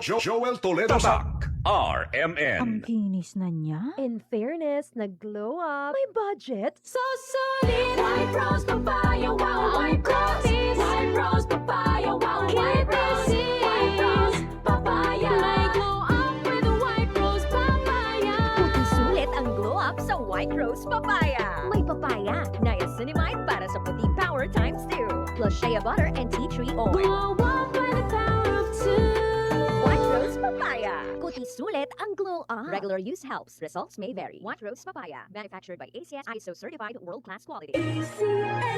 Joel Toledo Tatak, Ang RMN. kinis na niya. In fairness, nag-glow up. May budget. So solid, white rose papaya, wow, white rose, white rose papaya, wow, white rose, white rose papaya. May glow up with white rose papaya. Puti sulit ang glow up sa White Rose Papaya. May papaya, niacinamide para sa puti power times 2. Plus shea butter and tea tree oil. Glow up by the power of two. White Rose Papaya. Puti sulit ang glow up. Regular use helps. Results may vary. White Rose Papaya. Manufactured by ACS ISO certified world-class quality.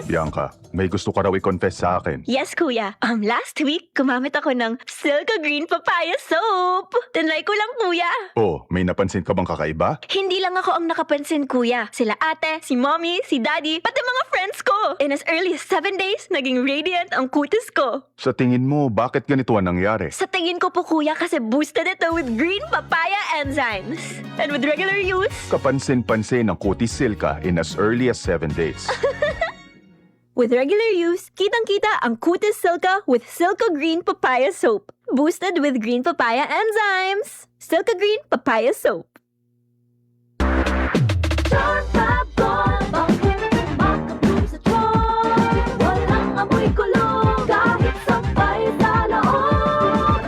Bianca, may gusto ka raw i-confess sa akin. Yes, kuya. Last week, gumamit ako ng Silka Green Papaya Soap. Tinry ko lang, kuya. Oh, may napansin ka bang kakaiba? Hindi lang ako ang nakapansin, kuya. Sila ate, si mommy, si daddy, pati mga friends ko. In as early as 7 days, naging radiant ang kutis ko. Sa tingin mo, bakit ganito ang nangyari? Sa tingin ko po, kuya, kasi boosted ito with green papaya enzymes. And with regular use, Kapansin-pansin ang kutis silka in as early as 7 days. with regular use, kitang-kita ang kutis Silka with Silka Green Papaya Soap. Boosted with green papaya enzymes. Silka Green Papaya Soap. Charm Fab Gold, bakit makabloom sa charm? Walang amoy kulong, kahit sabay sa loob.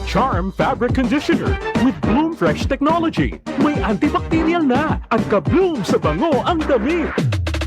Charm Fabric Conditioner with Bloom Fresh Technology. May antibacterial na at ka-bloom sa bango ang damit.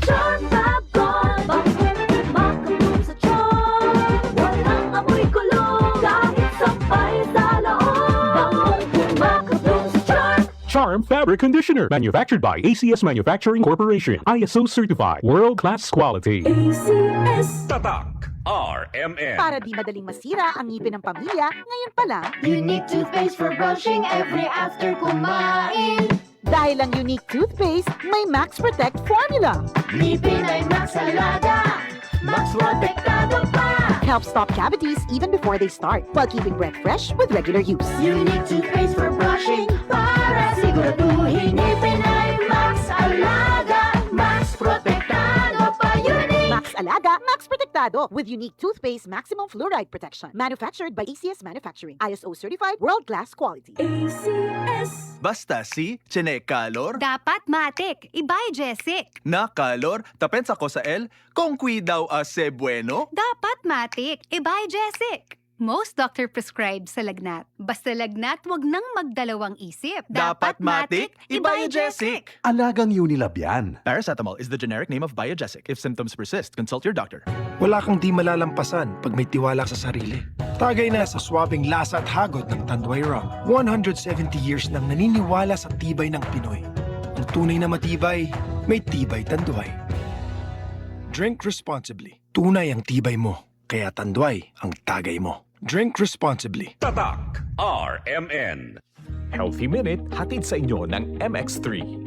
Charm Fab Gold, bakit makabloom sa charm? Walang amoy kulong, kahit sabay sa loob. Makabloom sa charm. Charm Fabric Conditioner. Manufactured by ACS Manufacturing Corporation. ISO certified. World-class quality. ACS. Tatak, RMN. Para di madaling masira ang ngipin ng pamilya, ngayon pa lang, Unique toothpaste for brushing every after kumain. dahil ang unique toothpaste, may Max Protect formula. Ngipin ay Max Alaga, Max Protektado pa. Helps stop cavities even before they start, while keeping breath fresh with regular use. Unique toothpaste for brushing para siguraduhin ngipin ay Max Alaga, Max Protektado pa. Unique. Max Alaga, Max Protectado with unique toothpaste maximum fluoride protection. Manufactured by ACS Manufacturing. ISO certified world-class quality. ACS. Basta si Calor, Dapat matik, ibay Jessic. na calor, tapensa ko sa el, kung cuidaw a se bueno. Dapat matik, ibay Jessic. Most doctor prescribe sa lagnat. Basta lagnat, wag nang magdalawang isip. Dapat matik, ibay Jessic. Alagang Unilab yan. Paracetamol is the generic name of Biogesic. If symptoms persist, consult your doctor. Wala kang di malalampasan pag may tiwala sa sarili. Tagay na sa swabing lasa at hagot ng Tanduay Rum. 170 years nang naniniwala sa tibay ng Pinoy. Ang tunay na matibay, may tibay Tanduay. Drink responsibly. Tunay ang tibay mo, kaya Tanduay ang tagay mo. Drink responsibly. Tatak, RMN. Healthy Minute, hatid sa inyo ng MX3.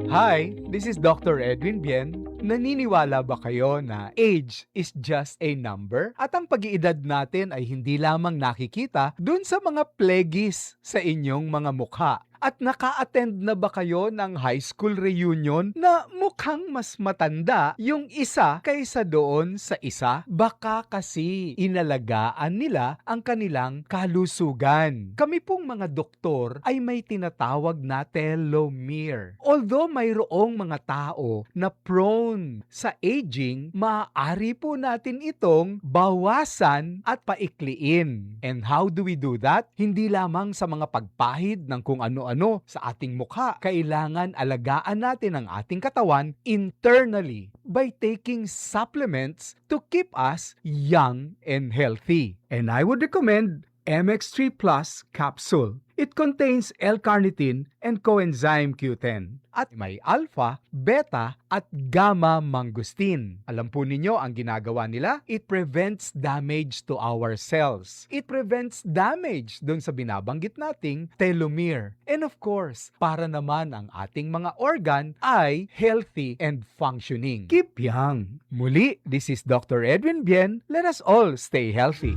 Hi, this is Dr. Edwin Bien. Naniniwala ba kayo na age is just a number? At ang pag-iedad natin ay hindi lamang nakikita dun sa mga plegis sa inyong mga mukha. At naka-attend na ba kayo ng high school reunion na mukhang mas matanda yung isa kaysa doon sa isa? Baka kasi inalagaan nila ang kanilang kalusugan. Kami pong mga doktor ay may tinatawag na telomere. Although mayroong mga tao na prone sa aging, maaari po natin itong bawasan at paikliin. And how do we do that? Hindi lamang sa mga pagpahid ng kung ano sa ating mukha. Kailangan alagaan natin ang ating katawan internally by taking supplements to keep us young and healthy. And I would recommend MX3 Plus Capsule. It contains L-carnitine and coenzyme Q10 at may alpha, beta at gamma mangosteen. Alam po ninyo ang ginagawa nila? It prevents damage to our cells. It prevents damage dun sa binabanggit nating telomere. And of course, para naman ang ating mga organ ay healthy and functioning. Keep young. Muli, this is Dr. Edwin Bien. Let us all stay healthy.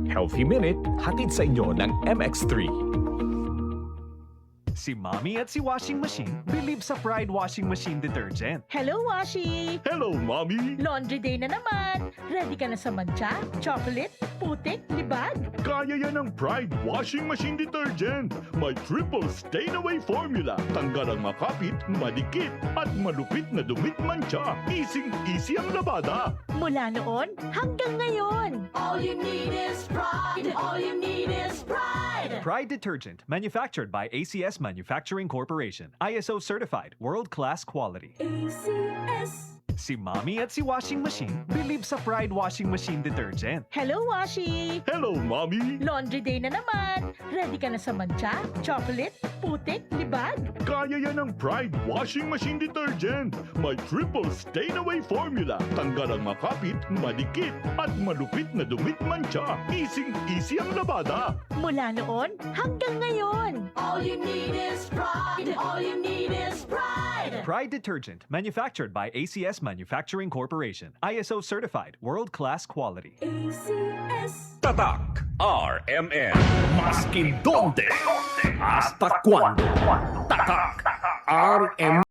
Healthy Minute, hatid sa inyo ng MX3. Si Mommy at si Washing Machine believe sa Pride Washing Machine Detergent. Hello, Washi! Hello, Mommy! Laundry day na naman! Ready ka na sa mancha, chocolate, putik, libag? Kaya yan ang Pride Washing Machine Detergent. May triple stain-away formula. Tanggal ang makapit, madikit, at malupit na dumit mancha. Easy ang labada. Mula noon hanggang ngayon! All you need is pride. All you need is pride. Pride Detergent, manufactured by ACS Manufacturing Corporation. ISO certified, world-class quality. ACS. Si Mommy at si Washing Machine believe sa Pride Washing Machine Detergent. Hello, Washi! Hello, Mommy! Laundry day na naman! Ready ka na sa mancha, chocolate, putik, libag? Kaya yan ang Pride Washing Machine Detergent. May triple stain-away formula. Tanggal ang makapit, madikit, at malupit na dumit mancha. Easy ang labada. Mula noon hanggang ngayon! All you need is pride. All you need is pride. Pride Detergent, manufactured by ACS Manufacturing Corporation. ISO certified, world-class quality. ACS. Tatak RMN. Maskin donde, hasta cuando. Tatak RMN.